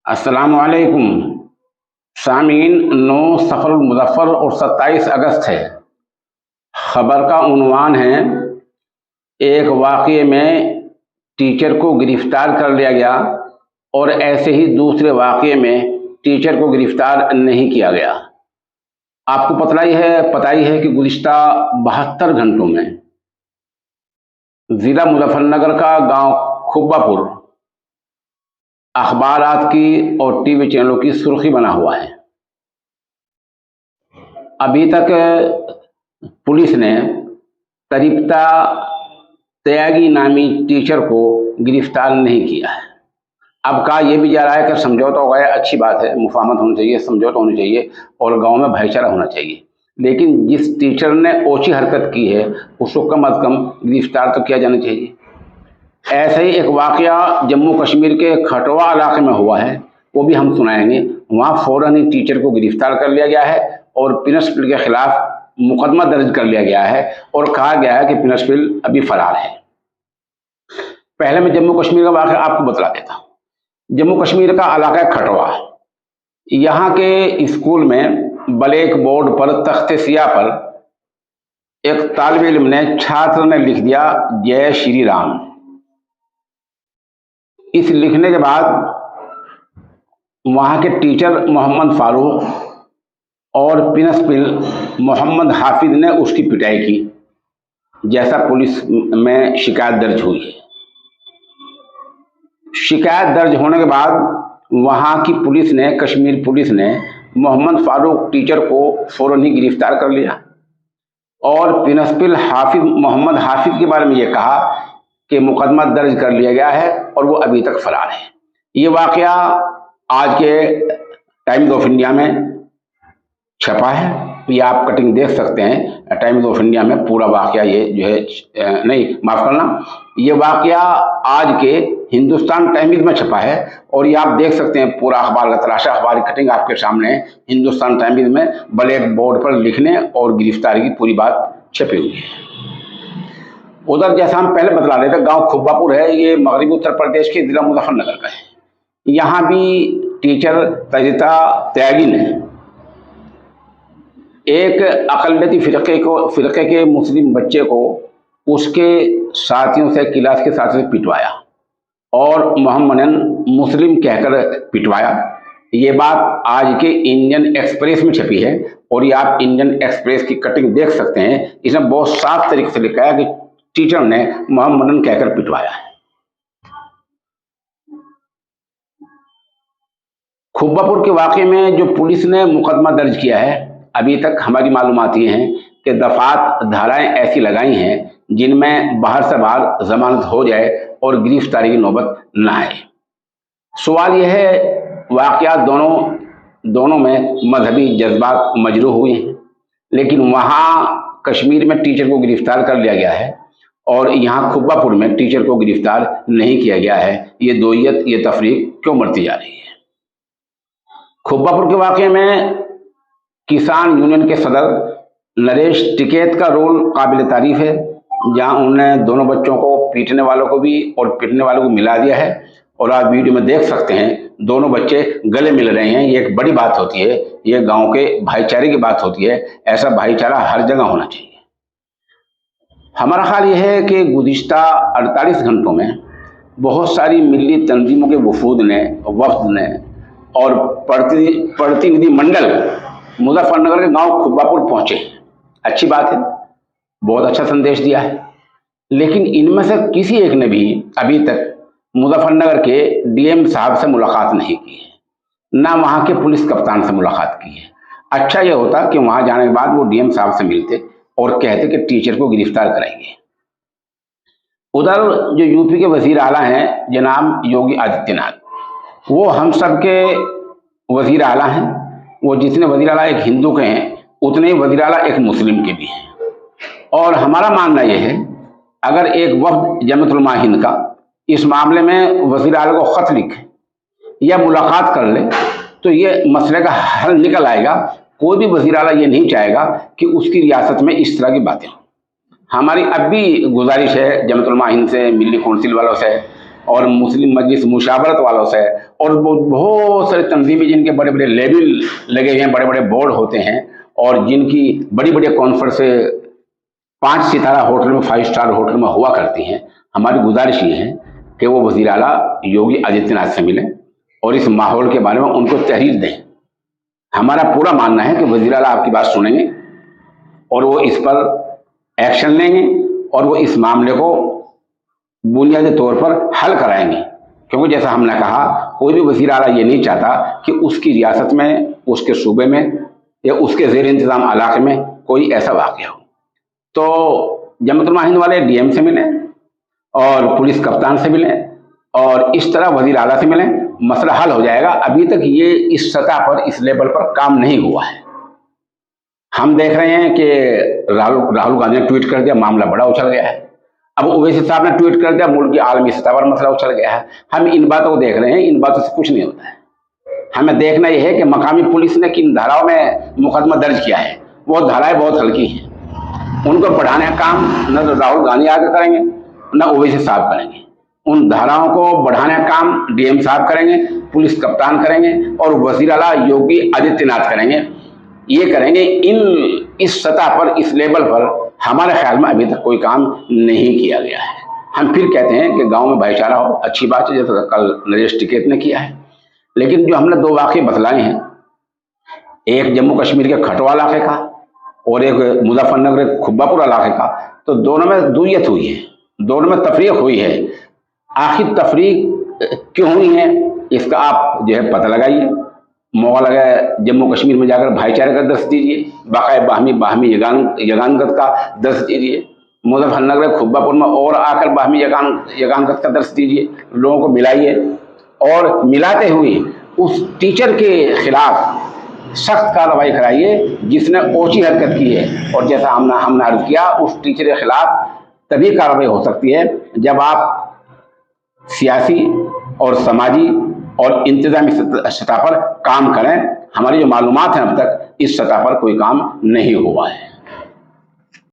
अस्सलामुअलैकुम सामीन। 9 सफ़र मुज़फ़्फ़र और 27 अगस्त है। ख़बर का उन्वान है, एक वाक़ये में टीचर को गिरफ़्तार कर लिया गया और ऐसे ही दूसरे वाक़ये में टीचर को गिरफ़्तार नहीं किया गया। आपको पता ही है कि गुज़िश्ता 72 घंटों में ज़िला मुज़फ़्फ़रनगर का गांव खुब्बापुर अखबारात की और टीवी चैनलों की सुर्खी बना हुआ है। अभी तक पुलिस ने तरीप्ता त्यागी नामी टीचर को गिरफ्तार नहीं किया है। अब कहा यह भी जा रहा है कि समझौता हो गया, अच्छी बात है, मुफाहमत होनी चाहिए, समझौता होनी चाहिए और गांव में भाईचारा होना चाहिए। लेकिन जिस टीचर ने ओछी हरकत की है उसको कम अज़ कम गिरफ्तार तो किया जाना चाहिए। ऐसा ही एक वाक़या जम्मू कश्मीर के खटवा इलाके में हुआ है, वो भी हम सुनाएंगे। वहाँ फ़ौरन ही टीचर को गिरफ्तार कर लिया गया है और प्रिंसिपल के खिलाफ मुकदमा दर्ज कर लिया गया है और कहा गया है कि प्रिंसिपल अभी फरार है। पहले मैं जम्मू कश्मीर का वाक़या आपको बतला देता हूँ। जम्मू कश्मीर का इलाका है खटवा। यहाँ के स्कूल में ब्लैक बोर्ड पर तख्ते सियाह पर एक तालिब इल्म ने, छात्र ने लिख दिया जय श्री राम। इस लिखने के बाद वहाँ के टीचर मोहम्मद फारूक और प्रिंसिपल मोहम्मद हाफिज ने उसकी पिटाई की, जैसा पुलिस में शिकायत दर्ज हुई है। शिकायत दर्ज होने के बाद वहाँ की पुलिस ने, कश्मीर पुलिस ने मोहम्मद फारूक टीचर को फौरन ही गिरफ्तार कर लिया और प्रिंसिपल मोहम्मद हाफिज के बारे में ये कहा कि मुकदमा दर्ज कर लिया गया है और वो अभी तक फरार है। ये वाक़या आज के टाइम्स ऑफ इंडिया में छपा है। ये आप कटिंग देख सकते हैं टाइम्स ऑफ इंडिया में। पूरा वाक़या ये जो है, नहीं माफ़ करना, ये वाक़या आज के हिंदुस्तान टाइम्स में छपा है और ये आप देख सकते हैं पूरा अखबार का तराशा अखबार की कटिंग आपके सामने है। हिंदुस्तान टाइम्स में ब्लैक बोर्ड पर लिखने और गिरफ्तारी की पूरी बात छपी हुई है। उधर जैसा हम पहले बतला रहे थे, गांव खुब्बापुर है, ये मगरबी उत्तर प्रदेश के जिला मुजफ्फरनगर का है। यहाँ भी टीचर तरीप्ता त्यागी ने एक अक़लियती फ़िरक़े के मुस्लिम बच्चे को उसके साथियों से, क्लास के साथियों से पिटवाया और मोहम्मदन मुस्लिम कहकर पिटवाया। ये बात आज के इंडियन एक्सप्रेस में छपी है और ये आप इंडियन एक्सप्रेस की कटिंग देख सकते हैं। इसमें बहुत साफ तरीके से लिखा है कि टीचर ने मोहम्मदन कहकर पिटवाया है। खुब्बापुर के वाक़े में जो पुलिस ने मुकदमा दर्ज किया है, अभी तक हमारी मालूमात ये हैं कि दफात धाराएं ऐसी लगाई हैं जिनमें बाहर से बाहर जमानत हो जाए और गिरफ्तारी की नौबत न आए। सवाल यह है, वाक़या दोनों में मजहबी जज्बात मजरूह हुए हैं, लेकिन वहाँ कश्मीर में टीचर को गिरफ्तार कर लिया गया है और यहाँ खुब्बापुर में टीचर को गिरफ्तार नहीं किया गया है। ये दोयत, ये तफरीक क्यों बढ़ती जा रही है? खुब्बापुर के वाक़े में किसान यूनियन के सदर नरेश टिकैत का रोल काबिल तारीफ है, जहां उन्होंने दोनों बच्चों को, पीटने वालों को भी और पिटने वालों को मिला दिया है और आप वीडियो में देख सकते हैं दोनों बच्चे गले मिल रहे हैं। ये एक बड़ी बात होती है, ये गांव के भाईचारे की बात होती है। ऐसा भाईचारा हर जगह होना चाहिए। हमारा ख्याल यह है कि गुज़िश्ता 48 घंटों में बहुत सारी मिली तंजीमों के वफद ने और प्रतिनिधि मंडल मुजफ्फरनगर के गांव खुब्बापुर पहुंचे। अच्छी बात है, बहुत अच्छा संदेश दिया है। लेकिन इनमें से किसी एक ने भी अभी तक मुजफ्फरनगर के डीएम साहब से मुलाकात नहीं की है, ना वहां के पुलिस कप्तान से मुलाकात की है। अच्छा यह होता कि वहां जाने के बाद वो डीएम साहब से मिलते और कहते कि टीचर को गिरफ्तार कराएंगे। उधर जो यूपी के वजीर आला हैं जनाब योगी आदित्यनाथ, वो हम सब के वजीर आला हैं। वो जितने वजीर आला एक हिंदू के हैं, उतने ही वजीर आला एक मुस्लिम के भी हैं। और हमारा मानना यह है, अगर एक वफ्द जमीयत उलमा हिंद का इस मामले में वजीर आला को ख़त लिखे या मुलाकात कर ले तो ये मसले का हल निकल आएगा। कोई भी वजीर आला ये नहीं चाहेगा कि उसकी रियासत में इस तरह की बातें हों। हमारी अब भी गुजारिश है जमीयत उलमा हिंद से, मिली कौंसिल वालों से और मुस्लिम मजलिस मुशावरत वालों से और बहुत सारे तंजीमें जिनके बड़े बड़े लेबल लगे हुए हैं, बड़े बड़े बोर्ड होते हैं, और जिनकी बड़ी बड़ी कॉन्फ्रेंस 5 सितारा होटल में, 5 स्टार होटल में हुआ करती हैं। हमारी गुजारिश ये है कि वो वज़ीर आला योगी आदित्यनाथ से मिलें और इस माहौल के बारे में उनको तहरीर दें। हमारा पूरा मानना है कि वज़ीर आला आपकी बात सुनेंगे और वो इस पर एक्शन लेंगे और वो इस मामले को बुनियादी तौर पर हल कराएंगे, क्योंकि जैसा हमने कहा, कोई भी वज़ीर आला ये नहीं चाहता कि उसकी रियासत में, उसके सूबे में या उसके ज़ेर इंतज़ाम इलाके में कोई ऐसा वाक़या हो। तो जमात उलमा हिंद वाले डीएम से मिलें और पुलिस कप्तान से मिलें और इस तरह वज़ीर आला से मिलें, मसला हल हो जाएगा। अभी तक ये इस सतह पर, इस लेवल पर काम नहीं हुआ है। हम देख रहे हैं कि राहुल गांधी ने ट्वीट कर दिया, मामला बड़ा उछल गया है। अब ओवैसी साहब ने ट्वीट कर दिया, मुल्क की आलमी सतह पर मसला उछल गया है। हम इन बातों को देख रहे हैं, इन बातों से कुछ नहीं होता है। हमें देखना यह है कि मकामी पुलिस ने किन धाराओं में मुकदमा दर्ज किया है। वो धाराएं बहुत हल्की हैं, उनको बढ़ाने का काम न तो राहुल गांधी आगे करेंगे न ओवैसी साहब करेंगे। उन धाराओं को बढ़ाने का काम डीएम साहब करेंगे, पुलिस कप्तान करेंगे और वज़ीर आला योगी आदित्यनाथ करेंगे। ये करेंगे। इस सतह पर, इस लेवल पर हमारे ख्याल में अभी तक कोई काम नहीं किया गया है। हम फिर कहते हैं कि गांव में भाईचारा हो, अच्छी बात है, जैसा कल नरेश टिकैत ने किया है। लेकिन जो हमने 2 वाक़े बतलाए हैं, एक जम्मू कश्मीर के कठुआ इलाके का और एक मुजफ्फरनगर के खुब्बापुर इलाके का, तो दोनों में दुय्यत हुई है, दोनों में तफरीक हुई है। आखिर तफरीक क्यों हुई है, इसका आप जो है पता लगाइए। मौका लगा जम्मू कश्मीर में जाकर भाईचारे का दर्ज दीजिए, बाकायदा बाहमी यगानगत का दर्ज दीजिए। मुजफ्फरनगर खुब्बापुर में और आकर बाहमी यगानगत का दर्ज दीजिए, लोगों को मिलाइए और मिलाते हुए उस टीचर के खिलाफ सख्त कार्रवाई कराइए जिसने ओछी हरकत की है। और जैसा हमने अर्ज किया, उस टीचर के खिलाफ तभी कार्रवाई हो सकती है जब आप सियासी और समाजी और इंतजामी सतह पर काम करें। हमारी जो मालूमात हैं, अब तक इस सतह पर कोई काम नहीं हुआ है।